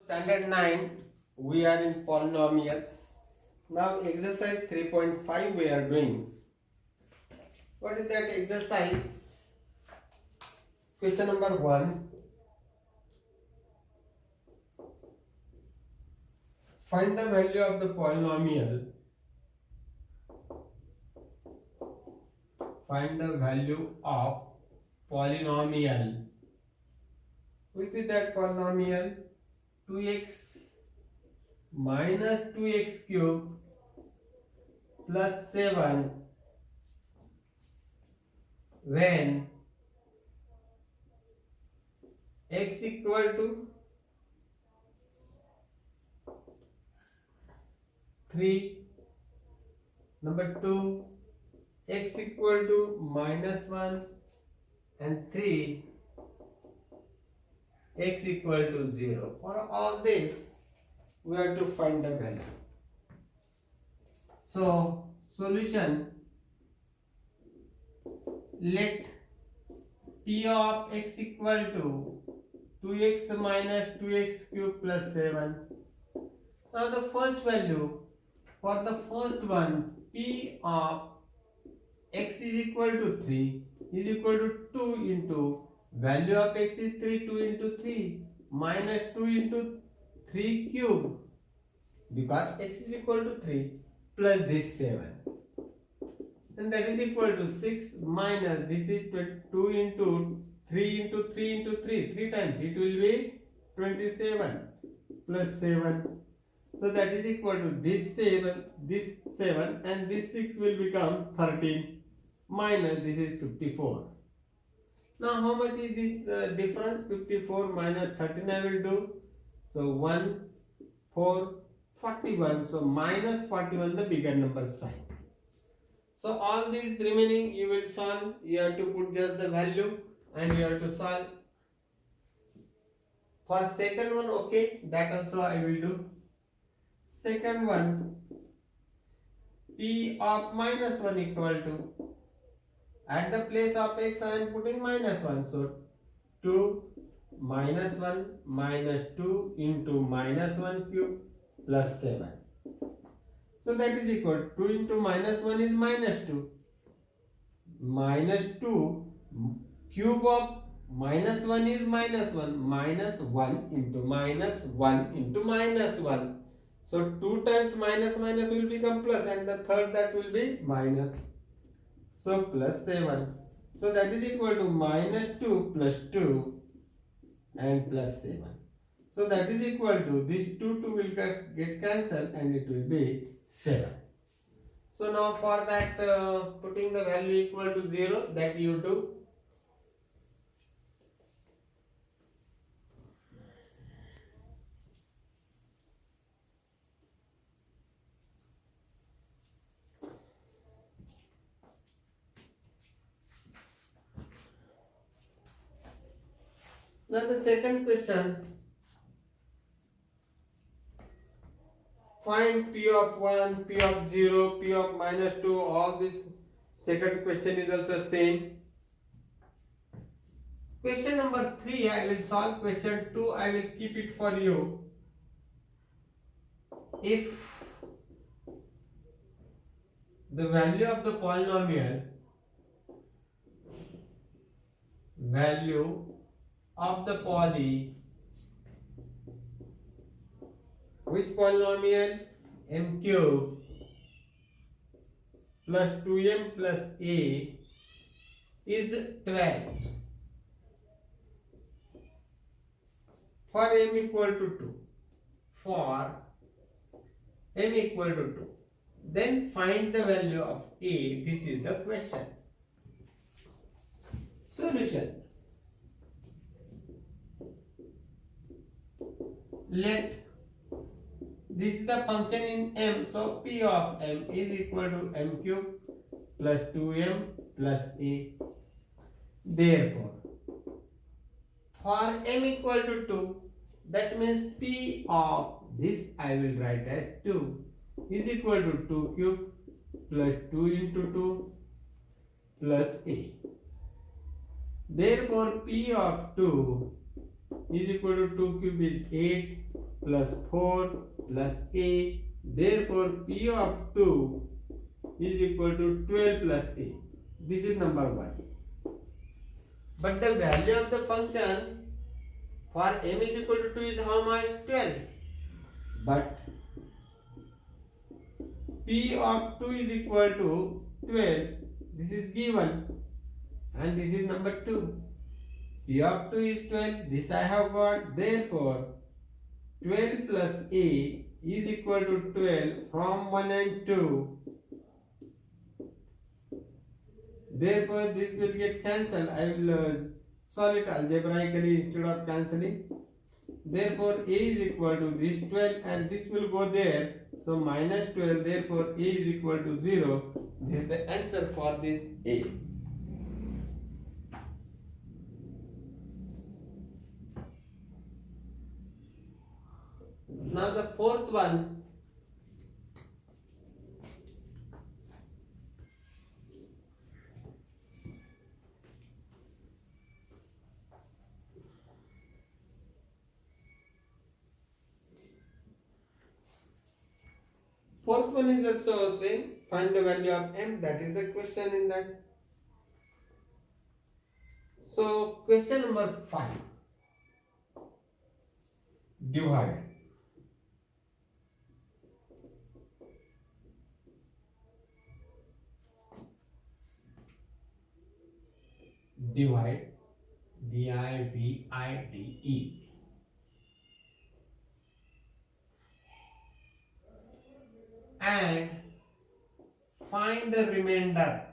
Standard 9, we are in polynomials. Now exercise 3.5 we are doing. What is that exercise? Question number 1. Find the value of the polynomial. Find the value of polynomial. Which is that polynomial? 2x minus 2x cube plus 7 when x equal to 3. Number 2, x equal to minus 1 and 3, x equal to 0. For all this, we have to find the value. So, solution, let p of x equal to 2x minus 2x cube plus 7. Now the first value, for the first one, p of x is equal to 3 is equal to 2 into value of x is 3, 2 into 3 minus 2 into 3 cube, because x is equal to 3 plus this 7, and that is equal to 6 minus this is 2 into 3 into 3 into 3, 3 times it will be 27 plus 7. So that is equal to this 7 and this 6 will become 13 minus this is 54. Now how much is this difference? 54 minus 13 I will do. So 1, 4, 41. So minus 41 the bigger number sign. So all these remaining you will solve. You have to put just the value and you have to solve. For second one, okay, that also I will do. Second one, p of minus 1 equal to, at the place of x I am putting minus 1. So 2 minus 1 minus 2 into minus 1 cube plus 7. So that is equal to 2 into minus 1 is minus 2. Minus 2 cube of minus 1 is minus 1. Minus 1 into minus 1 into minus 1. So 2 times minus minus will become plus, and the third that will be minus. So plus 7. So that is equal to minus 2 plus 2 and plus 7. So that is equal to this 2 will get cancelled and it will be 7. So now for that putting the value equal to 0, that you do. Now the second question, find p of 1, p of 0, p of minus 2, all this second question is also same. Question number 3 I will solve, question 2 I will keep it for you. If the value of the polynomial, value of the which polynomial? M cube plus 2m plus a is 12 for m equal to 2. For m equal to 2. Then find the value of a. This is the question. Solution. Let this is the function in m, so p of m is equal to m cube plus 2m plus a. Therefore, for m equal to 2, that means p of this I will write as 2 is equal to 2 cube plus 2 into 2 plus a. Therefore, p of 2 is equal to 2 cube is 8 plus 4 plus a. Therefore, p of 2 is equal to 12 plus a. This is number 1. But the value of the function for m is equal to 2 is how much? 12. But p of 2 is equal to 12. This is given. And this is number 2. P of 2 is 12. This I have got. Therefore, 12 plus a is equal to 12 from 1 and 2. Therefore, this will get cancelled. I will solve it algebraically instead of cancelling. Therefore, a is equal to this 12 and this will go there. So, minus 12. Therefore, a is equal to 0. This is the answer for this a. Now, the fourth one. Fourth one is also same. Find the value of m. That is the question in that. So, question number 5. Divide. Divide. D-I-V-I-D-E. And find the remainder.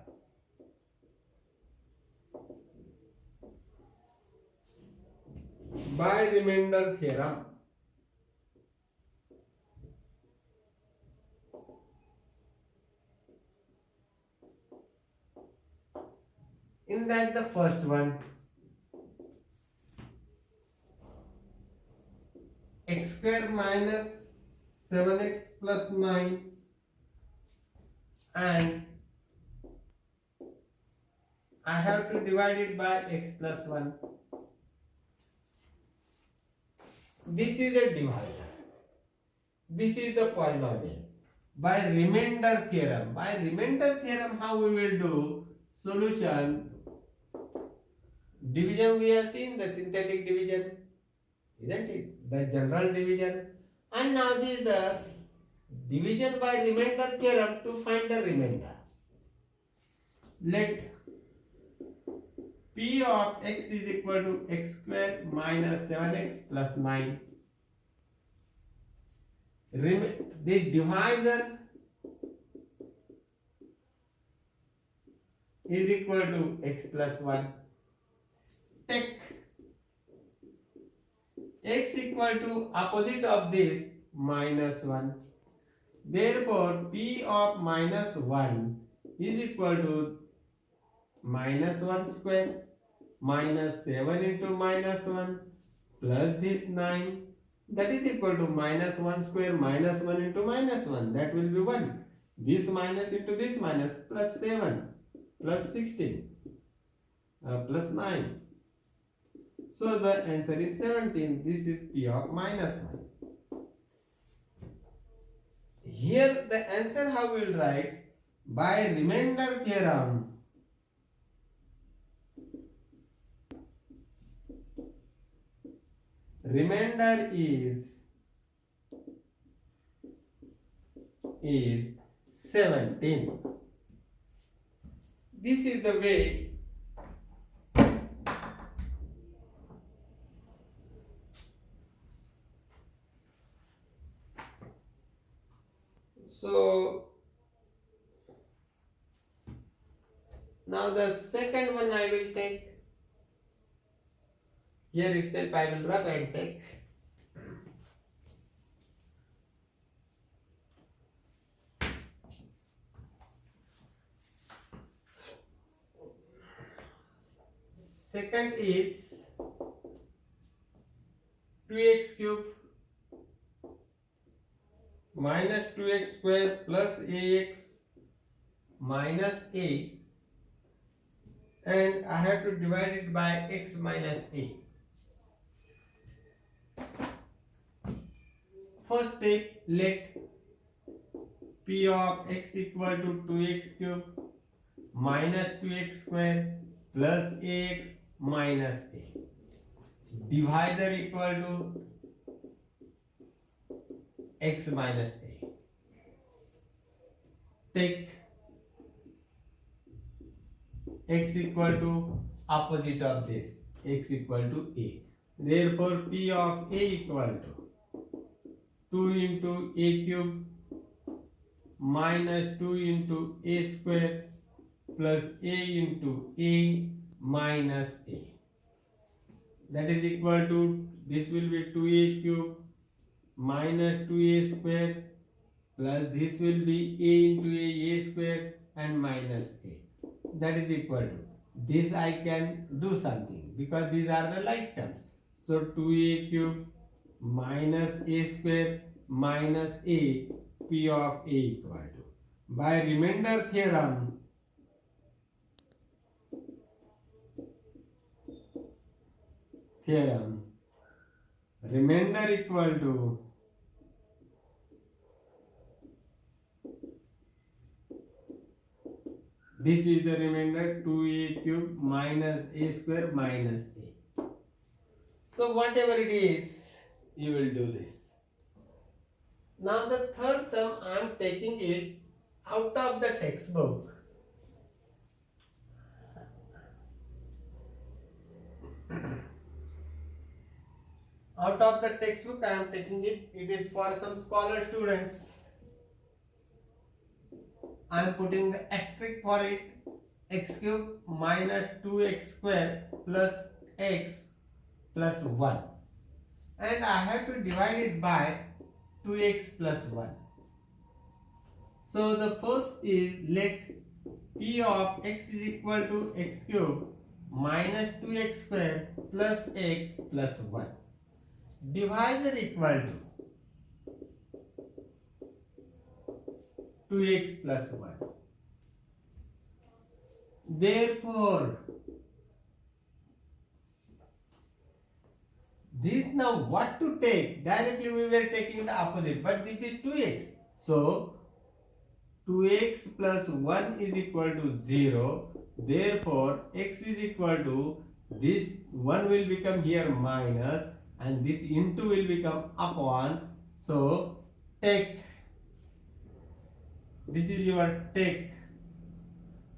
By remainder theorem. In that, the first one, x square minus 7x plus 9 and I have to divide it by x plus 1. This is a divisor. This is the polynomial. By remainder theorem. By remainder theorem, how we will do solution? Division we have seen, the synthetic division, isn't it? The general division. And now this is the division by remainder theorem to find the remainder. Let p of x is equal to x square minus 7x plus 9. This divisor is equal to x plus 1. Take x equal to opposite of this minus 1. Therefore, p of minus 1 is equal to minus 1 square minus 7 into minus 1 plus this 9. That is equal to minus 1 square minus 1 into minus 1. That will be 1. This minus into this minus plus 7 plus 16 plus 9. So the answer is 17. This is p of minus 1. Here the answer how we will write? By remainder theorem. Remainder is 17. This is the way so now the second one I will take. Here itself I will rub and take. Second is 2x cube minus 2x square plus ax minus a, and I have to divide it by x minus a. first take, let P of x equal to 2x cube minus 2x square plus ax minus a. Divisor equal to x minus a. Take x equal to opposite of this, x equal to a. Therefore, P of a equal to 2 into a cube minus 2 into a square plus a into a minus a. That is equal to, this will be 2a cube minus 2a square plus this will be a into a square and minus a. That is equal to, this I can do something because these are the like terms. So 2a cube minus a square minus a, P of a equal to, by remainder theorem, remainder equal to this is the remainder 2a cube minus a square minus a. So whatever it is, you will do this. Now the third sum I am taking it out of the textbook. Out of the textbook I am taking it. It is for some scholar students. I am putting the asterisk for it. X cube minus 2x square plus x plus 1. And I have to divide it by 2x plus 1. So the first is, let P of x is equal to x cube minus 2x square plus x plus 1. Divisor equal to 2x plus 1. Therefore, this now what to take? Directly we were taking the opposite, but this is 2x. So 2x plus 1 is equal to 0. Therefore, x is equal to, this 1 will become here minus and this into will become upon. So take, this is your take.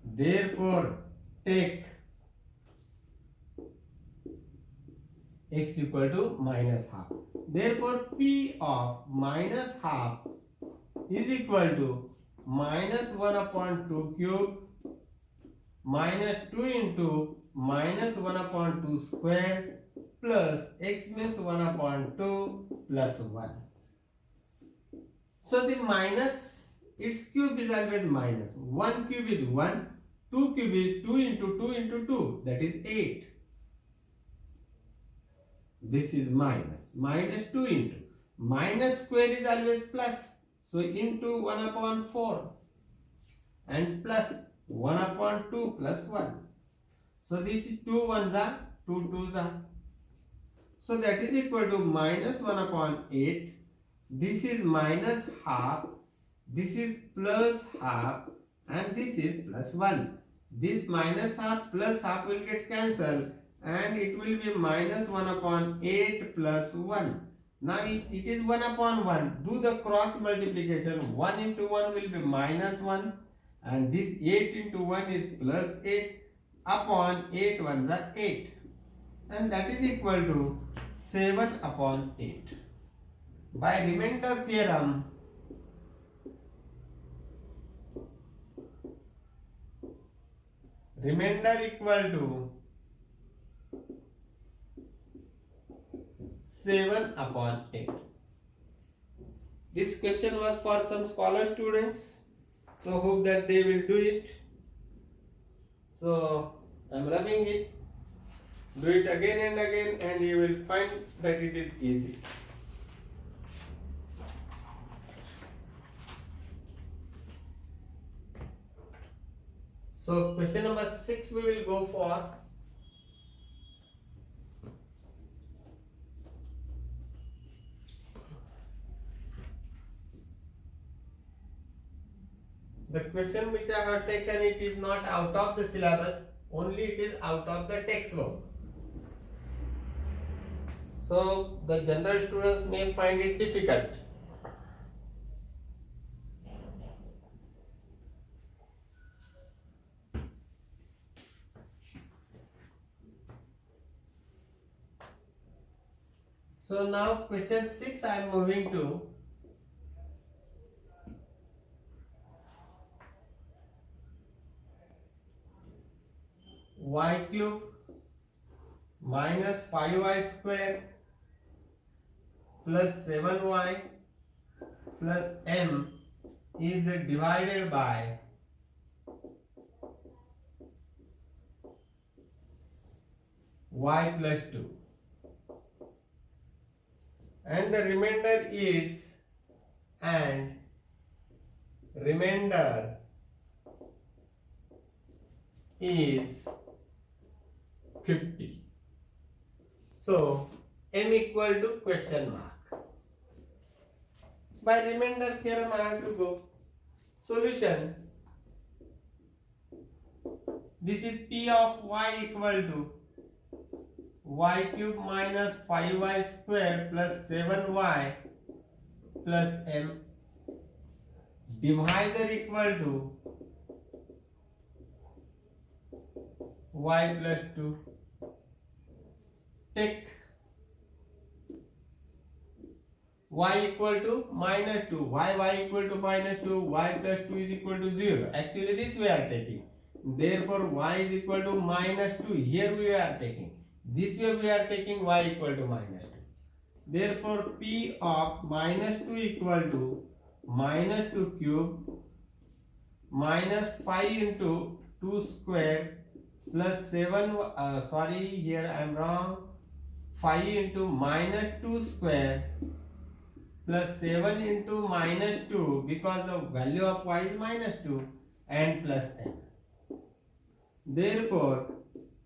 Therefore, take x equal to minus half. Therefore, P of minus half is equal to minus 1 upon 2 cube minus 2 into minus 1 upon 2 square plus x means 1 upon 2 plus 1. So the minus, its cube is always minus. 1 cube is 1, 2 cube is 2 into 2 into 2, that is 8. This is minus. Minus 2 into. Minus square is always plus. So into 1 upon 4 and plus 1 upon 2 plus 1. So this is 2 ones are, 2 twos are. So that is equal to minus 1 upon 8. This is minus half. This is plus half and this is plus 1. This minus half plus half will get cancelled and it will be minus 1 upon 8 plus 1. Now it is 1 upon 1. Do the cross multiplication. 1 into 1 will be minus 1 and this 8 into 1 is plus 8 upon 8 ones are 8. And that is equal to 7 upon 8. By remainder theorem, remainder equal to 7 upon 8. This question was for some scholar students, so hope that they will do it. So I am rubbing it. Do it again and again and you will find that it is easy. So question number 6 we will go for. The question which I have taken, it is not out of the syllabus, only it is out of the textbook. So the general students may find it difficult. So now question 6 I am moving to. Y cube minus 5y square plus 7y plus m is divided by y plus 2, and the remainder is, and remainder is 50. So m equal to question mark. By remainder theorem I have to go. Solution. This is P of y equal to y cube minus 5y square plus 7y plus m. Divisor equal to y plus 2. Take y equal to minus 2. Y equal to minus 2. Y plus 2 is equal to 0. Actually this we are taking. Therefore y is equal to minus 2. Here we are taking. This way we are taking y equal to minus 2. Therefore P of minus 2 equal to minus 2 cube minus 5 into 2 square plus 7, here I am wrong, 5 into minus 2 square plus 7 into minus 2, because the value of y is minus 2, and plus m. Therefore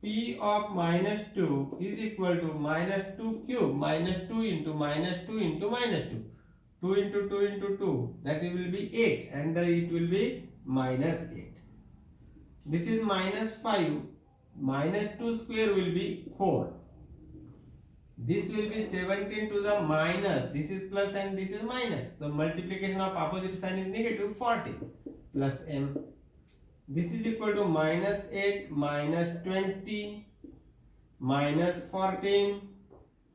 P of minus 2 is equal to minus 2 cube minus 2 into minus 2 into minus 2. 2 into 2 into 2, that it will be 8, and it will be minus 8. This is minus 5, minus 2 square will be 4. This will be 17 to the minus, this is plus and this is minus. So multiplication of opposite sign is negative, 40 plus m. This is equal to minus 8 minus 20 minus 14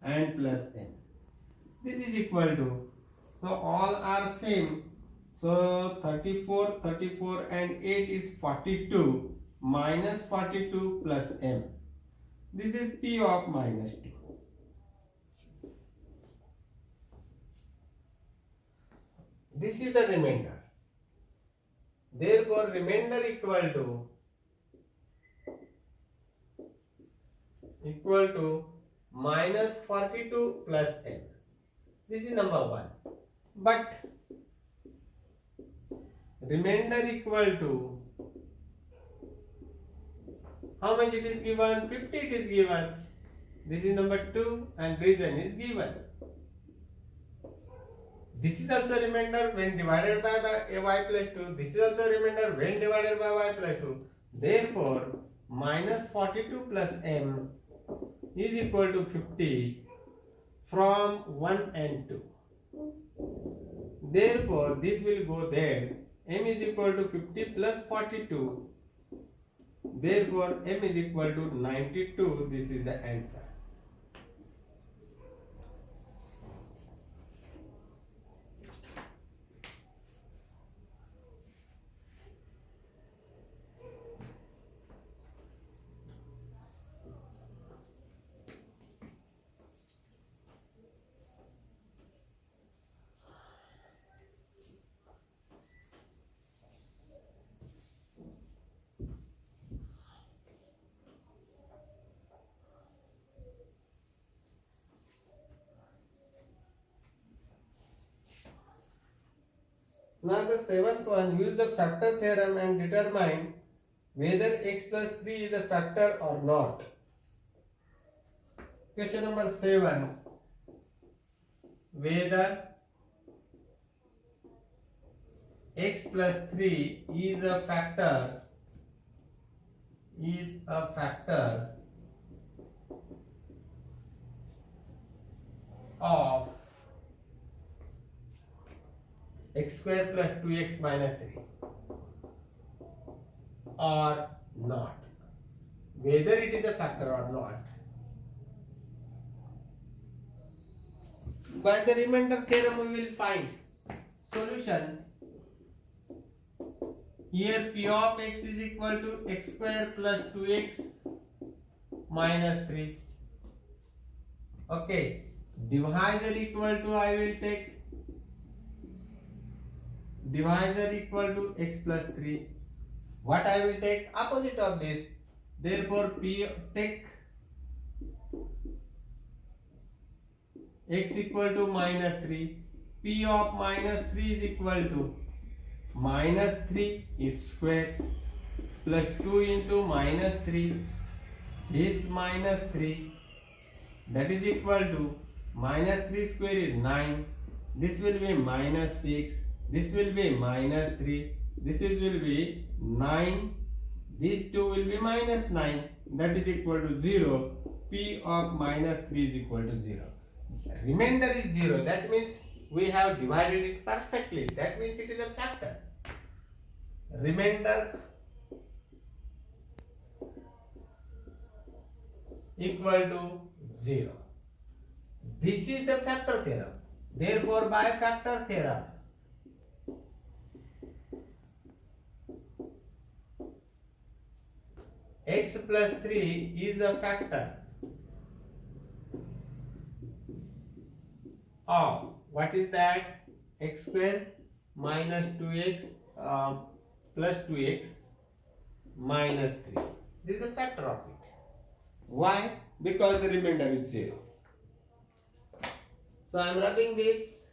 and plus m. This is equal to, so all are same. So 34 and 8 is 42 minus 42 plus m. This is P of minus 2. This is the remainder. Therefore remainder equal to minus 42 plus n. This is number 1. But remainder equal to, how much it is given? 50 it is given. This is number 2 and reason is given. This is also remainder when divided by y plus 2. This is also remainder when divided by y plus 2. Therefore minus 42 plus m is equal to 50 from 1 and 2. Therefore this will go there. M is equal to 50 plus 42. Therefore m is equal to 92. This is the answer. Now the 7th one, use the factor theorem and determine whether x plus 3 is a factor or not. Question number 7. Whether x plus 3 is a factor of x square plus 2x minus 3 or not. Whether it is a factor or not, by the remainder theorem we will find solution. Here p of x is equal to x square plus 2x minus 3. Okay, divisor equal to, I will take divisor equal to x plus 3. What I will take? Opposite of this. Therefore p, take x equal to minus 3. P of minus 3 is equal to minus 3 its square plus 2 into minus 3, this minus 3, that is equal to minus 3 square is 9, this will be minus 6, this will be minus 3, this will be 9, these 2 will be minus 9, that is equal to 0. P of minus 3 is equal to 0. Remainder is 0, that means we have divided it perfectly, that means it is a factor. Remainder equal to 0. This is the factor theorem. Therefore, by factor theorem, x plus 3 is a factor of, what is that? X square minus 2x plus 2x minus 3. This is a factor of it. Why? Because the remainder is 0. So I am rubbing this.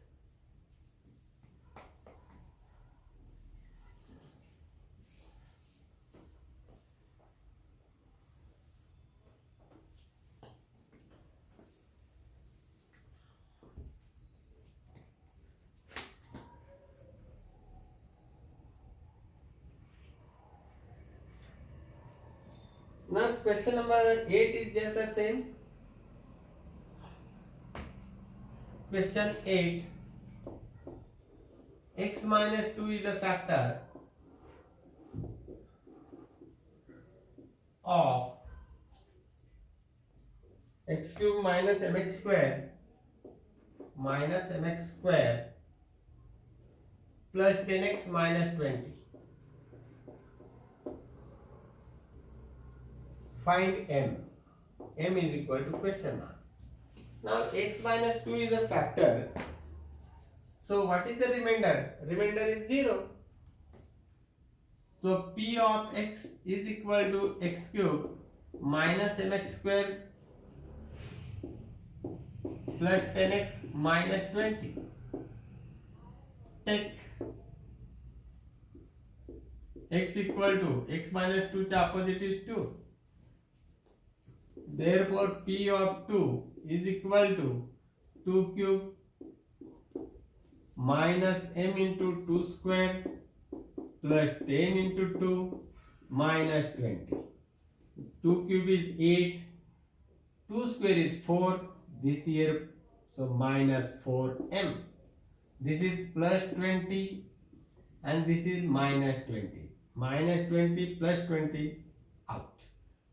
Now question number 8 is just the same. Question 8. X minus 2 is a factor of x cube minus mx square plus 10x minus 20. Find m. M is equal to question mark. Now x minus 2 is a factor. So what is the remainder? Remainder is 0. So p of x is equal to x cube minus mx square plus 10x minus 20. Take x equal to, x minus 2 चा opposite is 2. Therefore p of 2 is equal to 2 cube minus m into 2 square plus 10 into 2 minus 20. 2 cube is 8, 2 square is 4, this here, so minus 4m. This is plus 20 and this is minus 20. Minus 20 plus 20 out.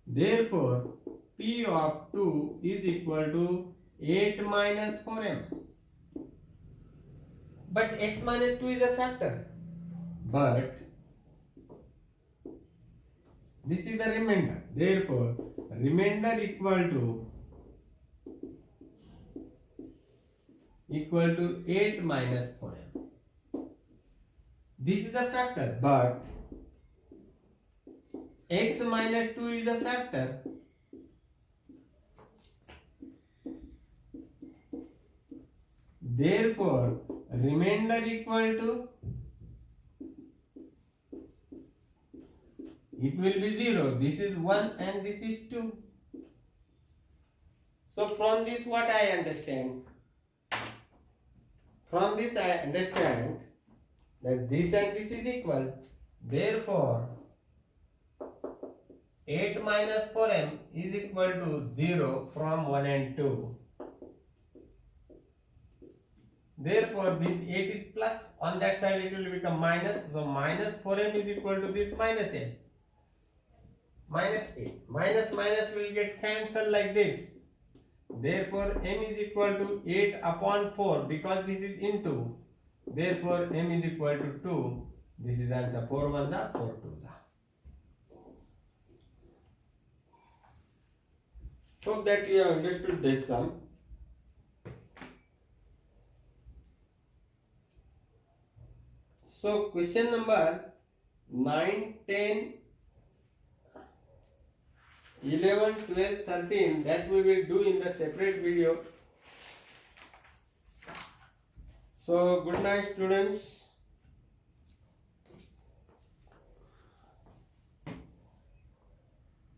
Therefore p of 2 is equal to 8 minus 4m. But x minus 2 is a factor. But this is the remainder. Therefore, remainder equal to 8 minus 4m. This is a factor, but x minus 2 is a factor. Therefore, remainder equal to, it will be 0. This is 1 and this is 2. So from this what I understand? From this I understand that this and this is equal. Therefore, 8 minus 4m is equal to 0 from 1 and 2. Therefore, this 8 is plus. On that side it will become minus. So, minus 4m is equal to this minus 8. Minus 8. Minus minus will get cancelled like this. Therefore, m is equal to 8 upon 4 because this is into. Therefore, m is equal to 2. This is answer 4 1 the 4 2 the. Hope that you have understood this sum. So, question number 9, 10, 11, 12, 13 that we will do in the separate video. So, good night students.